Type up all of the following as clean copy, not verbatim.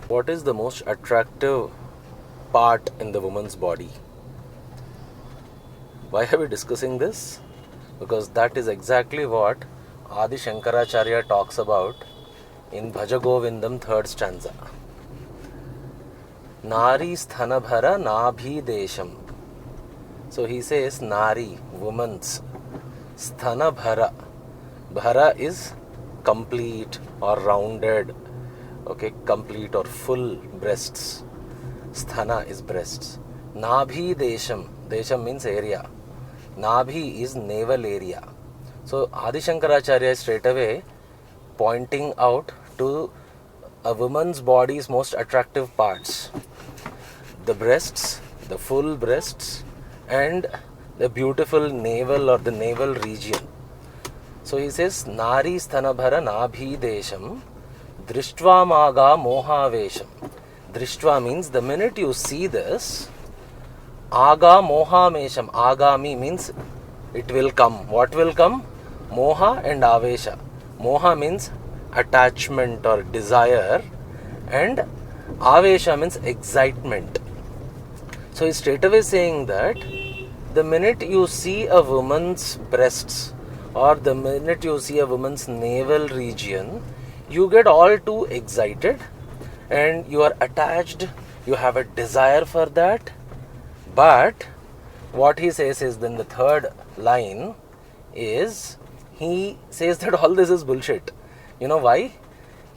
What is the most attractive part in the woman's body? Why are we discussing this? Because that is exactly what Adi Shankaracharya talks about in Bhaja Govindam 3rd stanza. Nari sthanabhara nabhi desham. So he says Nari, woman's, sthanabhara. Bhara is complete or rounded, okay, complete or full breasts. Sthana is breasts. Nabhi desham. Desham means area. Nabhi is navel area. So Adi Shankaracharya is straight away pointing out to a woman's body's most attractive parts. The breasts, the full breasts, and the beautiful navel or the navel region. So he says, Nari sthanabhara nabhi desham drishtva maga mohavesham. Drishtva means the minute you see this, aga mohamesham. Agami means it will come. What will come? Moha and avesha. Moha means attachment or desire, and avesha means excitement. So he's straight away saying that the minute you see a woman's breasts or the minute you see a woman's navel region, you get all too excited and you are attached, you have a desire for that. But what he says is, then the third line is, he says that all this is bullshit. You know why?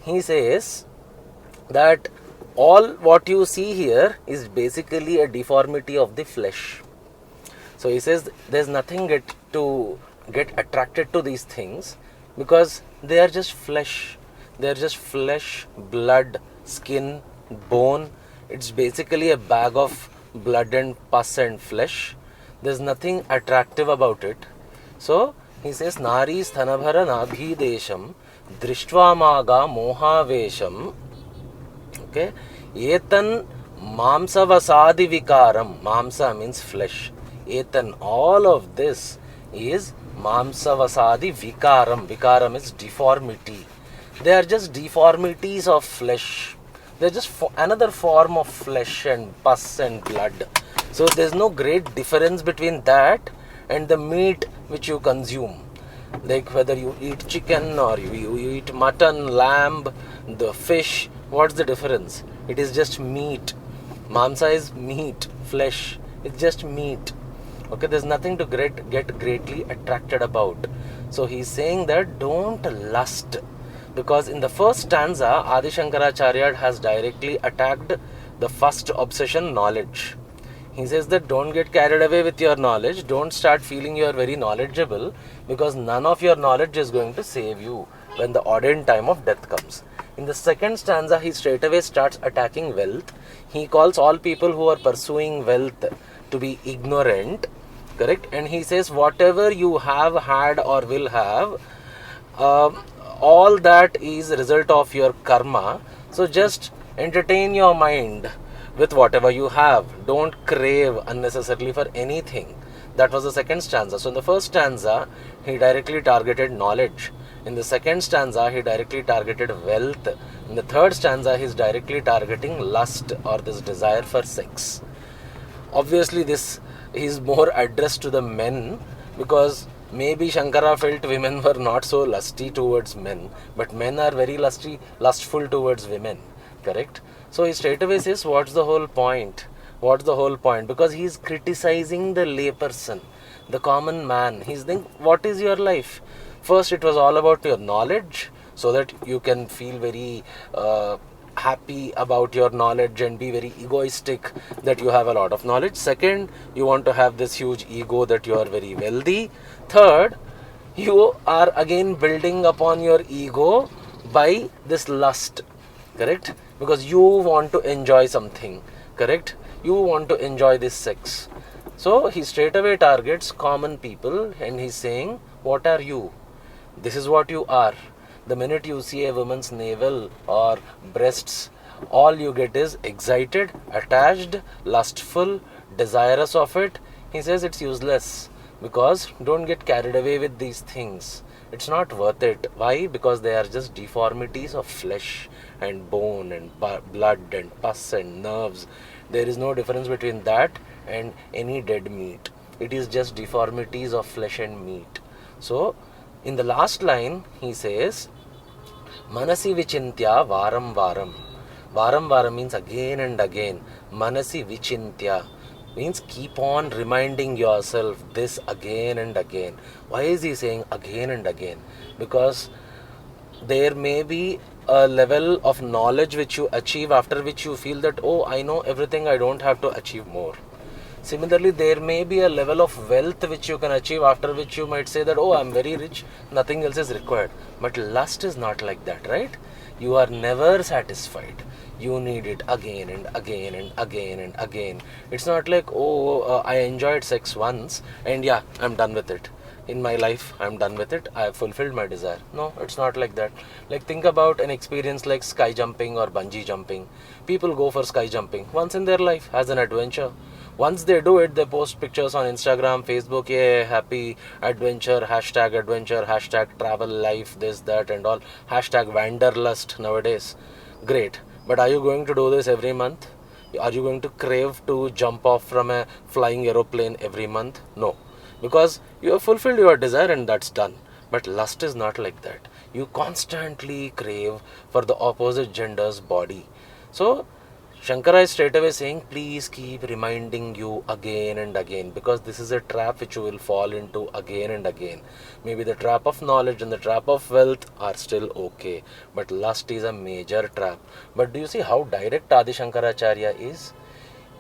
He says that all what you see here is basically a deformity of the flesh. So he says there's nothing to get attracted to these things because they are just flesh. They are just flesh, blood, skin, bone. It's basically a bag of blood and pus and flesh. There's nothing attractive about it. So he says, Nari sthanabhara nabhi desham drishtva maga mohavesham. Okay, etan mamsavasadi vikaram. Mamsa means flesh. Etan, all of this is mamsavasadi vikaram. Vikaram is deformity. They are just deformities of flesh. They're just another form of flesh and pus and blood. So there's no great difference between that and the meat which you consume. Like whether you eat chicken or you eat mutton, lamb, the fish, what's the difference? It is just meat. Mamsa is meat, flesh. It's just meat. Okay, there's nothing to get greatly attracted about. So he's saying that don't lust. Because in the first stanza, Adi Shankaracharya has directly attacked the first obsession, knowledge. He says that don't get carried away with your knowledge. Don't start feeling you are very knowledgeable, because none of your knowledge is going to save you when the ordained time of death comes. In the second stanza, he straight away starts attacking wealth. He calls all people who are pursuing wealth to be ignorant, correct? And he says whatever you have had or will have, all that is a result of your karma. So just entertain your mind with whatever you have. Don't crave unnecessarily for anything. That was the second stanza. So in the first stanza, he directly targeted knowledge. In the second stanza, he directly targeted wealth. In the third stanza, he is directly targeting lust or this desire for sex. Obviously, this is more addressed to the men, because maybe Shankara felt women were not so lusty towards men, but men are very lustful towards women, correct? So he straight away says, what's the whole point? What's the whole point? Because he's criticizing the layperson, the common man. He's thinking, what is your life? First, it was all about your knowledge, so that you can feel very happy about your knowledge and be very egoistic that you have a lot of knowledge. Second, you want to have this huge ego that you are very wealthy. Third, you are again building upon your ego by this lust, correct? Because you want to enjoy something, correct? You want to enjoy this sex. So he straight away targets common people and he's saying, what are you? This is what you are. The minute you see a woman's navel or breasts, all you get is excited, attached, lustful, desirous of it. He says it's useless, because don't get carried away with these things. It's not worth it. Why? Because they are just deformities of flesh and bone and blood and pus and nerves. There is no difference between that and any dead meat. It is just deformities of flesh and meat. So, in the last line, he says, Manasi vichintya varam varam. Varam varam means again and again. Manasi vichintya means keep on reminding yourself this again and again. Why is he saying again and again? Because there may be a level of knowledge which you achieve after which you feel that, oh, I know everything, I don't have to achieve more. Similarly, there may be a level of wealth which you can achieve after which you might say that, oh, I'm very rich, nothing else is required. But lust is not like that, right? You are never satisfied. You need it again and again and again and again. It's not like, oh, I enjoyed sex once and yeah, I'm done with it. In my life, I'm done with it. I have fulfilled my desire. No, it's not like that. Like, think about an experience like sky jumping or bungee jumping. People go for sky jumping once in their life as an adventure. Once they do it, they post pictures on Instagram, Facebook, yeah, happy adventure, hashtag travel life, this, that and all, hashtag wanderlust nowadays. Great. But are you going to do this every month? Are you going to crave to jump off from a flying aeroplane every month? No. Because you have fulfilled your desire and that's done. But lust is not like that. You constantly crave for the opposite gender's body. So, Shankara is straight away saying, please keep reminding you again and again, because this is a trap which you will fall into again and again. Maybe the trap of knowledge and the trap of wealth are still okay, but lust is a major trap. But do you see how direct Adi Shankaracharya is?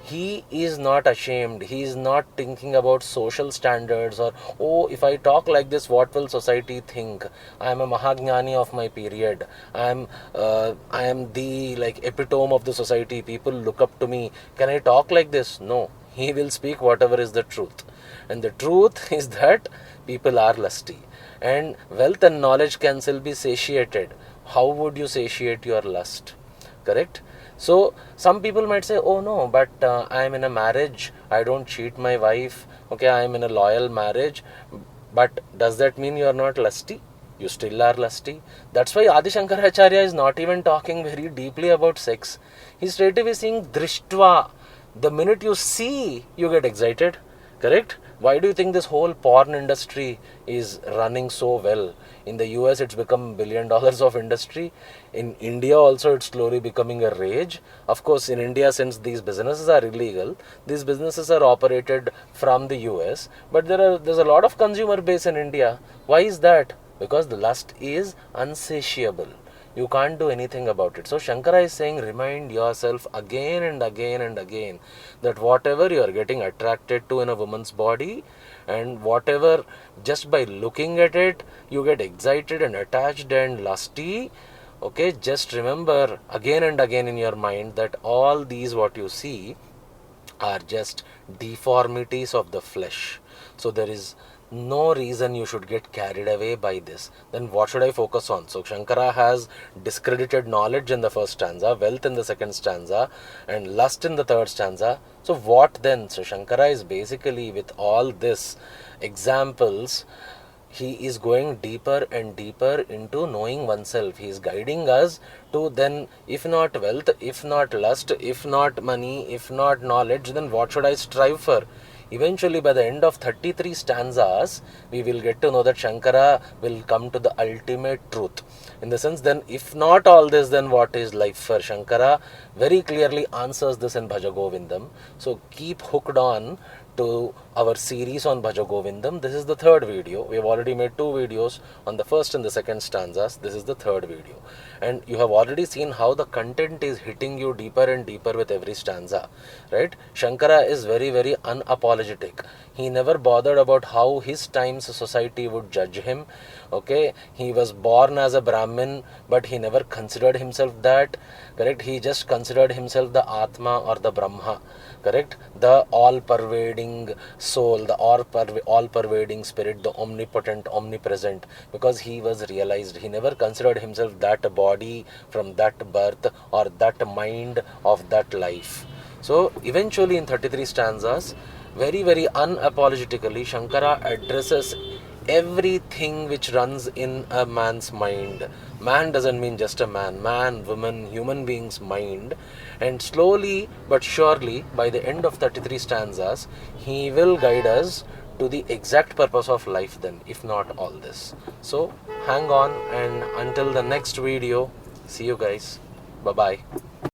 He is not ashamed. He is not thinking about social standards or, oh, if I talk like this, what will society think? I am a Mahagnani of my period. I am the epitome of the society. People look up to me. Can I talk like this? No. He will speak whatever is the truth. And the truth is that people are lusty. And wealth and knowledge can still be satiated. How would you satiate your lust? Correct? So, some people might say, oh no, but I am in a marriage, I don't cheat my wife, okay, I am in a loyal marriage, but does that mean you are not lusty? You still are lusty. That's why Adi Shankaracharya is not even talking very deeply about sex. He's straight away saying drishtva. The minute you see, you get excited. Correct? Why do you think this whole porn industry is running so well? In the US, it's become $1 billion of industry. In India also, it's slowly becoming a rage. Of course, in India, since these businesses are illegal, these businesses are operated from the US. But there's a lot of consumer base in India. Why is that? Because the lust is unsatiable. You can't do anything about it. So Shankara is saying, remind yourself again and again and again that whatever you are getting attracted to in a woman's body, and whatever, just by looking at it, you get excited and attached and lusty. Okay, just remember again and again in your mind that all these what you see are just deformities of the flesh. So there is no reason you should get carried away by this. Then what should I focus on? So Shankara has discredited knowledge in the first stanza, wealth in the second stanza, and lust in the third stanza. So what then? So Shankara is basically, with all this examples, he is going deeper and deeper into knowing oneself. He is guiding us to then, if not wealth, if not lust, if not money, if not knowledge, then what should I strive for? Eventually, by the end of 33 stanzas, we will get to know that Shankara will come to the ultimate truth. In the sense, then, if not all this, then what is life for? Shankara very clearly answers this in Bhaja Govindam. So, keep hooked on to our series on Bhaja Govindam. This is the third video. We have already made 2 videos on the first and the second stanzas. This is the third video. And you have already seen how the content is hitting you deeper and deeper with every stanza. Right? Shankara is very, very unapologetic. He never bothered about how his time's society would judge him. Okay? He was born as a Brahmin, but he never considered himself that. Correct? He just considered himself the Atma or the Brahma. Correct? The all-pervading soul, the all-pervading spirit, the omnipotent, omnipresent, because he was realized. He never considered himself that body from that birth or that mind of that life. So, eventually in 33 stanzas, very, very unapologetically, Shankara addresses everything which runs in a man's mind. Man doesn't mean just a man, woman, human being's mind. And slowly but surely, by the end of 33 stanzas, he will guide us to the exact purpose of life then, if not all this. So hang on, and until the next video, see you guys. Bye bye.